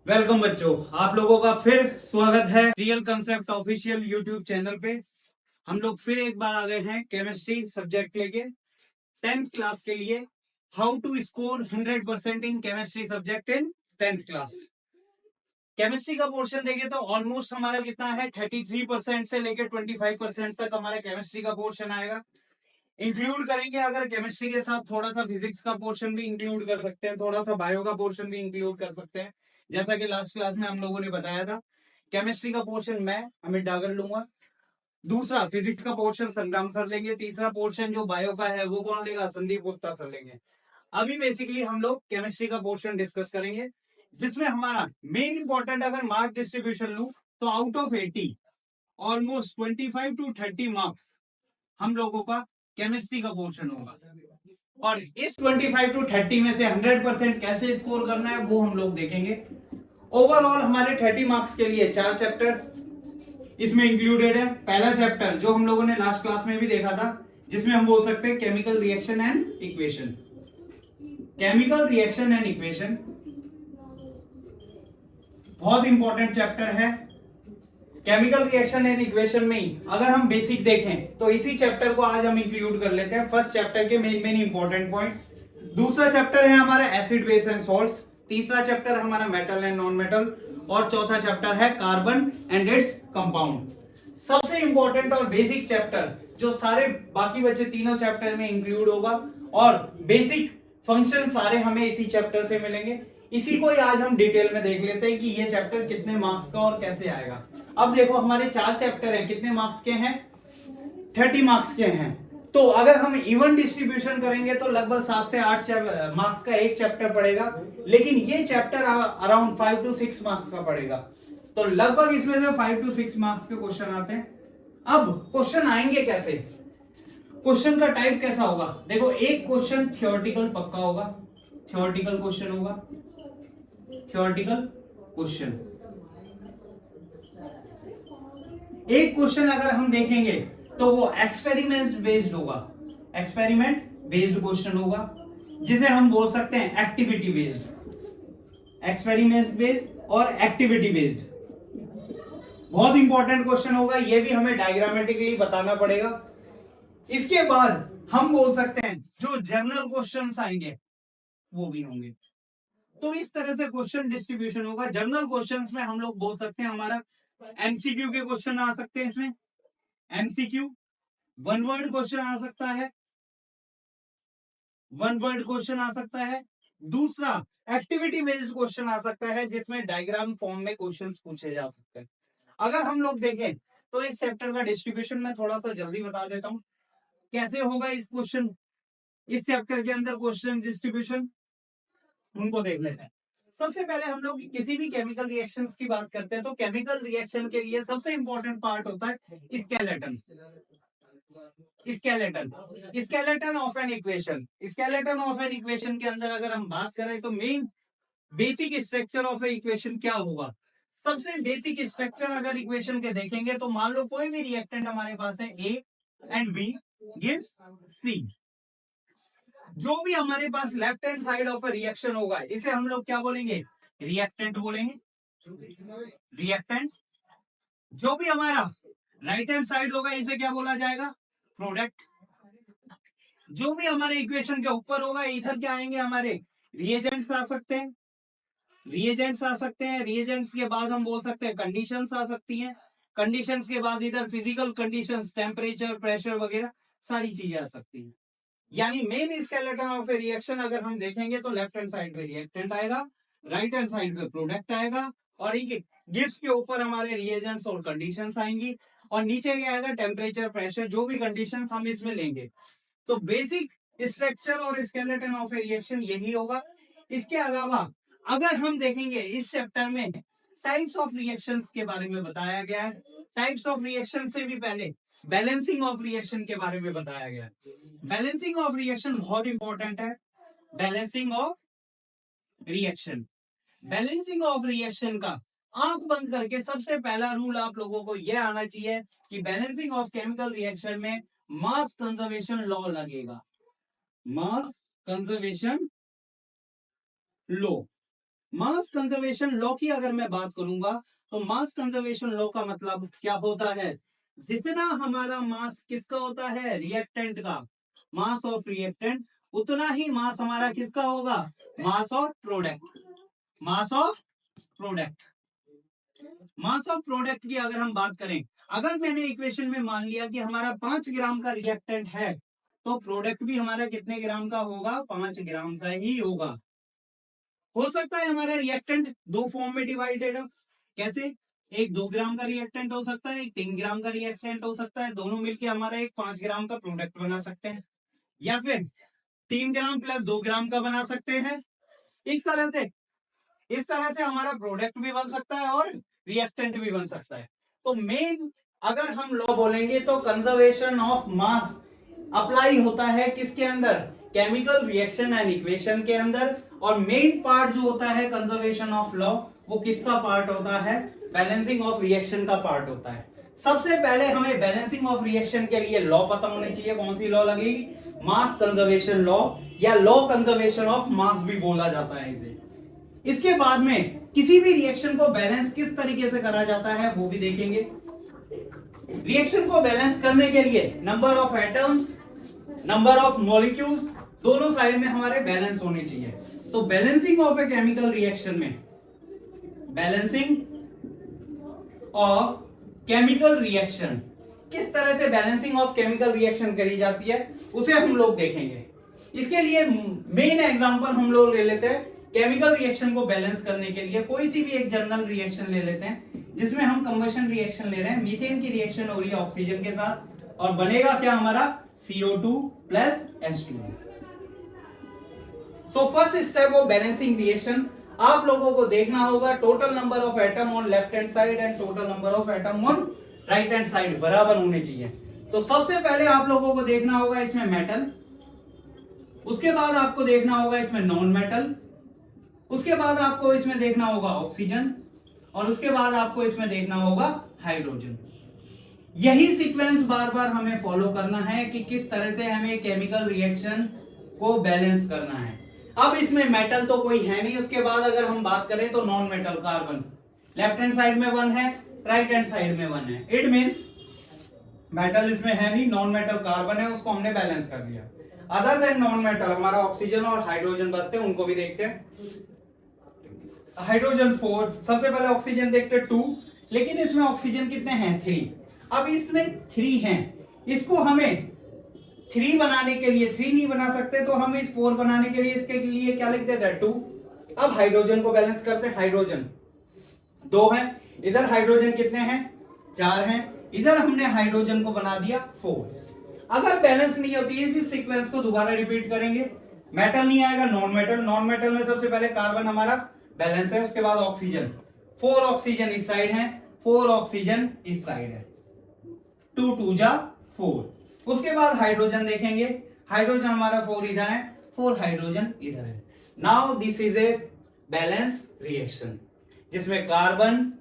Welcome बच्चों, आप लोगों का फिर स्वागत है real concept official YouTube channel पे। हम लोग फिर एक बार आ गए हैं केमिस्ट्री सब्जेक्ट लेके 10th क्लास के लिए। How to score 100% in chemistry subject in 10th class. Chemistry का पोर्शन देखें तो ऑलमोस्ट हमारा कितना है, 33% से लेकर 25% तक हमारा केमिस्ट्री का पोर्शन आएगा। इंक्लूड करेंगे अगर केमिस्ट्री के साथ थोड़ा सा फिजिक्स का पोर्शन भी इंक्लूड कर सकते हैं, थोड़ा सा बायो का पोर्शन भी इंक्लूड कर सकते हैं, जैसा कि लास्ट क्लास में हम लोगों ने बताया था। केमिस्ट्री का पोर्शन मैं अमित डागर लूंगा, दूसरा फिजिक्स का पोर्शन संग्राम सर लेंगे, तीसरा पोर्शन जो बायो का है वो कौन लेगा, संदीप गुप्ता सर लेंगे। अभी बेसिकली हम लोग केमिस्ट्री का पोर्शन डिस्कस करेंगे, जिसमें हमारा मेन इंपॉर्टेंट अगर मार्क डिस्ट्रीब्यूशन लू तो out of 80 almost 25 to 30 marks हम लोगों का केमिस्ट्री का पोर्शन होगा। और इस 25 to 30 में से 100% कैसे स्कोर करना है वो हम लोग देखेंगे। ओवरऑल हमारे 30 मार्क्स के लिए 4 चैप्टर इसमें इंक्लूडेड है। पहला चैप्टर जो हम लोगों ने लास्ट क्लास में भी देखा था, जिसमें हम बोल सकते हैं chemical reaction and equation. Chemical reaction and equation बहुत इंपॉर्टेंट चैप्टर है। केमिकल रिएक्शन एंड इक्वेशन में ही अगर हम बेसिक देखें तो इसी चैप्टर को आज हम इंक्लूड कर लेते हैं, फर्स्ट चैप्टर के मेन इंपॉर्टेंट पॉइंट। दूसरा चैप्टर है हमारा एसिड बेस एंड सॉल्ट्स, तीसरा चैप्टर हमारा मेटल एंड नॉन मेटल, और चौथा चैप्टर है कार्बन एंड इट्स कंपाउंड। सबसे इंपॉर्टेंट और बेसिक चैप्टर जो सारे बाकी बचे तीनों चैप्टर में इंक्लूड होगा, और बेसिक फंक्शन सारे हमें इसी चैप्टर से मिलेंगे। इसी को ही आज हम डिटेल में देख लेते हैं कि ये चैप्टर कितने मार्क्स का और कैसे आएगा। अब देखो हमारे 4 चैप्टर हैं, कितने मार्क्स के हैं, 30 मार्क्स के हैं। तो अगर हम इवन डिस्ट्रीब्यूशन करेंगे तो लगभग 7 से 8 मार्क्स का एक चैप्टर पड़ेगा, लेकिन ये चैप्टर अराउंड 5 to 6 मार्क्स का पड़ेगा। तो लगभग इसमें से 5 to 6 मार्क्स के क्वेश्चन आते हैं। अब क्वेश्चन आएंगे कैसे, क्वेश्चन का टाइप कैसा होगा, देखो एक क्वेश्चन थियोरेटिकल पक्का होगा, थियोरेटिकल क्वेश्चन होगा, थियोरेटिकल क्वेश्चन। एक क्वेश्चन अगर हम देखेंगे तो वो एक्सपेरिमेंट बेस्ड होगा, एक्सपेरिमेंट बेस्ड क्वेश्चन होगा, जिसे हम बोल सकते हैं एक्टिविटी बेस्ड, एक्सपेरिमेंट बेस्ड और एक्टिविटी बेस्ड। बहुत इंपॉर्टेंट क्वेश्चन होगा, ये भी हमें डायग्रामेटिकली बताना पड़ेगा। इसके बाद हम बोल सकते हैं जो जनरल क्वेश्चंस आएंगे वो भी होंगे। तो इस तरह से क्वेश्चन डिस्ट्रीब्यूशन होगा। जनरल क्वेश्चंस में हम लोग बोल सकते हैं हमारा एमसीक्यू के क्वेश्चन आ सकते हैं, इसमें एमसीक्यू वन वर्ड क्वेश्चन आ सकता है, वन वर्ड क्वेश्चन आ सकता है। दूसरा एक्टिविटी बेस्ड क्वेश्चन आ सकता है, जिसमें डायग्राम फॉर्म में क्वेश्चंस पूछे जा सकते हैं। अगर हम लोग देखें तो इस चैप्टर का डिस्ट्रीब्यूशन मैं थोड़ा सा जल्दी बता देता हूं कैसे होगा इस क्वेश्चन, इस चैप्टर के अंदर क्वेश्चन डिस्ट्रीब्यूशन, उनको देख लेते हैं। सबसे पहले हम लोग किसी भी केमिकल रिएक्शंस की बात करते हैं तो केमिकल रिएक्शन के लिए सबसे इंपॉर्टेंट पार्ट होता है skeleton, skeleton, skeleton of an equation. Skeleton of an equation के अंदर अगर हम बात करें तो main basic structure of A equation क्या होगा। सबसे बेसिक स्ट्रक्चर अगर इक्वेशन के देखेंगे तो मान लो कोई भी रिएक्टेंट हमारे पास है, A and B gives C. जो भी हमारे पास left hand side of reaction होगा इसे हम लोग क्या बोलेंगे, रिएक्टेंट बोलेंगे, रिएक्टेंट। जो भी हमारा राइट हैंड साइड होगा इसे क्या बोला जाएगा, प्रोडक्ट। जो भी हमारे इक्वेशन के ऊपर होगा इधर क्या आएंगे, हमारे रिएजेंट्स आ सकते हैं, रिएजेंट्स आ सकते हैं। रिएजेंट्स के बाद हम बोल सकते हैं कंडीशंस आ सकती हैं, कंडीशंस के बाद इधर फिजिकल कंडीशंस, टेम्परेचर, प्रेशर वगैरह सारी चीजें आ सकती हैं। यानी main skeleton of A reaction अगर हम देखेंगे तो लेफ्ट हैंड साइड पे रिएक्टेंट आएगा, राइट हैंड साइड पे प्रोडक्ट आएगा, और गिव्स के ऊपर हमारे रिएजेंट्स और कंडीशंस आएंगी, और नीचे क्या आएगा, टेम्परेचर, प्रेशर, जो भी कंडीशंस हम इसमें लेंगे। तो बेसिक स्ट्रक्चर और स्केलेटन ऑफ ए रिएक्शन यही होगा। इसके अलावा अगर हम देखेंगे इस चैप्टर में टाइप्स ऑफ रिएक्शंस के बारे में बताया गया है। टाइप्स ऑफ रिएक्शन से भी पहले बैलेंसिंग ऑफ रिएक्शन के बारे में बताया गया है। बैलेंसिंग ऑफ रिएक्शन बहुत इंपॉर्टेंट है। Balancing of reaction, balancing of reaction का आंख बंद करके सबसे पहला रूल आप लोगों को यह आना चाहिए कि बैलेंसिंग ऑफ केमिकल रिएक्शन में मास कंजर्वेशन लॉ लगेगा, mass conservation law. Mass conservation law की अगर मैं बात करूंगा तो मास कंजर्वेशन लॉ का मतलब क्या होता है, जितना हमारा मास किसका होता है, रिएक्टेंट का, मास ऑफ रिएक्टेंट, उतना ही मास हमारा किसका होगा, mass of product, mass of product. Mass of product की अगर हम बात करें, अगर मैंने इक्वेशन में मान लिया कि हमारा 5 ग्राम का रिएक्टेंट है, तो प्रोडक्ट भी हमारा कितने ग्राम का होगा, 5 ग्राम का ही होगा। हो सकता है हमारा रिएक्टेंट दो फॉर्म में डिवाइडेड हो, कैसे, एक 2 ग्राम का रिएक्टेंट हो सकता है, एक 3 ग्राम का रिएक्टेंट हो सकता है, दोनों मिलके हमारा एक 5 ग्राम का प्रोडक्ट बना सकते हैं, या फिर 3 ग्राम प्लस 2 ग्राम का बना सकते हैं। इस तरह से हमारा प्रोडक्ट भी बन सकता है और रिएक्टेंट भी बन सकता है। तो मेन अगर हम लॉ बोलेंगे तो कंजर्वेशन ऑफ मास अप्लाई होता है किसके अंदर, केमिकल रिएक्शन एंड इक्वेशन के अंदर। और मेन पार्ट जो होता है कंजर्वेशन ऑफ लॉ, वो किसका पार्ट होता है, बैलेंसिंग ऑफ रिएक्शन का पार्ट होता है। सबसे पहले हमें बैलेंसिंग ऑफ रिएक्शन के लिए लॉ पता होनी चाहिए, कौन सी लॉ लगेगी, मास कंजर्वेशन लॉ, या लॉ कंजर्वेशन ऑफ मास भी बोला जाता है इसे। इसके बाद में किसी भी रिएक्शन को बैलेंस किस तरीके से करा जाता है वो भी देखेंगे। रिएक्शन को बैलेंस करने के लिए number of atoms, number of molecules, दोनों साइड में हमारे बैलेंस होने चाहिए। तो balancing of a chemical reaction में, बैलेंसिंग ऑफ केमिकल रिएक्शन, किस तरह से बैलेंसिंग ऑफ केमिकल रिएक्शन करी जाती है उसे हम लोग देखेंगे। इसके लिए मेन एग्जांपल हम लोग ले लेते हैं, केमिकल रिएक्शन को बैलेंस करने के लिए कोई सी भी एक जनरल रिएक्शन ले लेते हैं, जिसमें हम कंबशन रिएक्शन ले रहे हैं, मीथेन की रिएक्शन हो रही है ऑक्सीजन के साथ, और बनेगा क्या हमारा CO2 plus H2। So first step of balancing reaction, आप लोगों को देखना होगा total number of atom on left hand side and total number of atom on right hand side बराबर होने चाहिए। तो सबसे पहले आप लोगों को देखना होगा इसमें मेटल, उसके बाद आपको देखना होगा इसमें नॉन मेटल, उसके बाद आपको इसमें देखना होगा ऑक्सीजन, और उसके बाद आपको इसमें देखना होगा हाइड्रोजन। यही सीक्वेंस बार बार हमें फॉलो करना है कि किस तरह से हमें केमिकल रिएक्शन को बैलेंस करना है। अब इसमें मेटल तो कोई है नहीं, उसके बाद अगर हम बात करें तो non metal carbon, left hand side में 1 है, राइट हैंड साइड में 1 है, इट मींस मेटल इसमें है नहीं, नॉन मेटल कार्बन है, उसको हमने बैलेंस कर दिया। अदर देन नॉन मेटल हमारा ऑक्सीजन और हाइड्रोजन बचते हैं, उनको भी देखते हैं। हाइड्रोजन 4, सबसे पहले ऑक्सीजन देखते हैं 2, लेकिन इसमें ऑक्सीजन कितने हैं 3। अब इसमें 3 हैं, इसको हमें 3 बनाने के लिए 3 नहीं बना सकते, तो हम इस 4 बनाने के लिए इसके लिए क्या लिख देते हैं 2। अब हाइड्रोजन को बैलेंस करते हैं, हाइड्रोजन 2 है, इधर हाइड्रोजन कितने हैं 4 हैं, इधर हमने हाइड्रोजन को बना दिया 4। अगर बैलेंस नहीं होती है इस सीक्वेंस को दोबारा रिपीट करेंगे, मेटल नहीं आएगा, नॉन मेटल, नॉन मेटल में सबसे पहले कार्बन हमारा बैलेंस है, उसके बाद ऑक्सीजन, 4 ऑक्सीजन इस साइड है, 4 ऑक्सीजन इस साइड है, 2 2 जा 4। उसके बाद हाइड्रोजन देखेंगे, हाइड्रोजन हमारा 4 इधर है, 4 हाइड्रोजन इधर है। Now this is a balance reaction, जिसमें carbon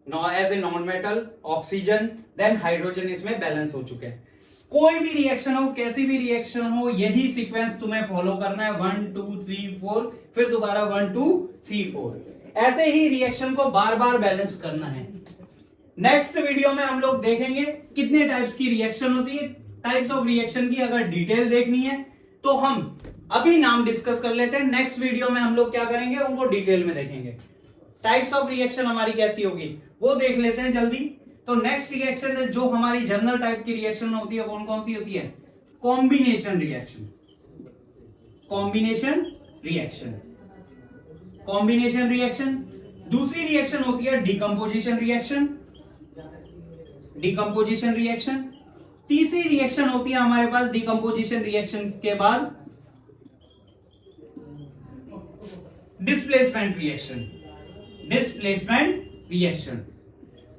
as a non metal, oxygen, then hydrogen इसमें बैलेंस हो चुके हैं। कोई भी रिएक्शन हो, कैसी भी रिएक्शन हो, यही सीक्वेंस तुम्हें फॉलो करना है, 1 2 3 4, फिर दोबारा 1 2 3 4, ऐसे ही रिएक्शन को बार बार बैलेंस करना है। नेक्स्ट वीडियो में हम लोग देखेंगे कितने टाइप्स की रिएक्शन होती है। टाइप्स ऑफ रिएक्शन की अगर डिटेल देखनी है तो हम अभी नाम डिस्कस कर लेते हैं, नेक्स्ट वीडियो में हम लोग क्या करेंगे उनको डिटेल में देखेंगे। टाइप्स ऑफ रिएक्शन हमारी कैसी होगी वो देख लेते हैं जल्दी। तो नेक्स्ट रिएक्शन जो हमारी जनरल टाइप की रिएक्शन होती है कौन कौन सी होती है, combination reaction, combination reaction, combination reaction. दूसरी रिएक्शन होती है डिकम्पोजिशन रिएक्शन, डिकम्पोजिशन रिएक्शन। तीसरी रिएक्शन होती है हमारे पास डिकम्पोजिशन रिएक्शन के बाद displacement reaction, displacement reaction.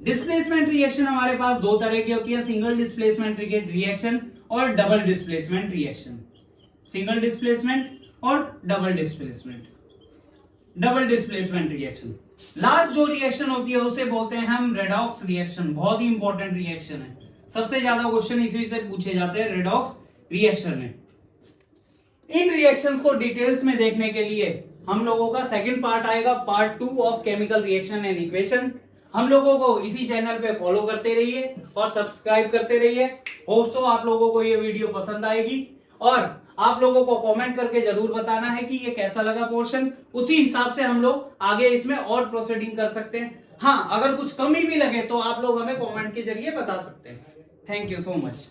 Displacement reaction हमारे पास दो तरह की होती है, सिंगल डिस्प्लेसमेंट रिएक्शन और double displacement reaction, single displacement और double displacement, double displacement reaction. Last जो रिएक्शन होती है उसे बोलते हैं हम रेडॉक्स रिएक्शन, बहुत ही इंपॉर्टेंट रिएक्शन है, सबसे ज्यादा क्वेश्चन इसी से पूछे जाते हैं रेडॉक्स रिएक्शन में। इन रिएक्शंस को डिटेल्स में देखने के लिए हम लोगों का सेकंड पार्ट आएगा, part 2 of chemical reaction and equation. हम लोगों को इसी चैनल पे फॉलो करते रहिए और सब्सक्राइब करते रहिए। होप सो आप लोगों को ये वीडियो पसंद आएगी और आप लोगों को कमेंट करके जरूर बताना है कि ये कैसा लगा पोर्शन। उसी हिसाब से हम लोग आगे इसमें और प्रोसीडिंग कर सकते हैं। हाँ, अगर कुछ कमी भी लगे तो आप लोग हमें कमेंट के जरिए बता सकते हैं। Thank you so much.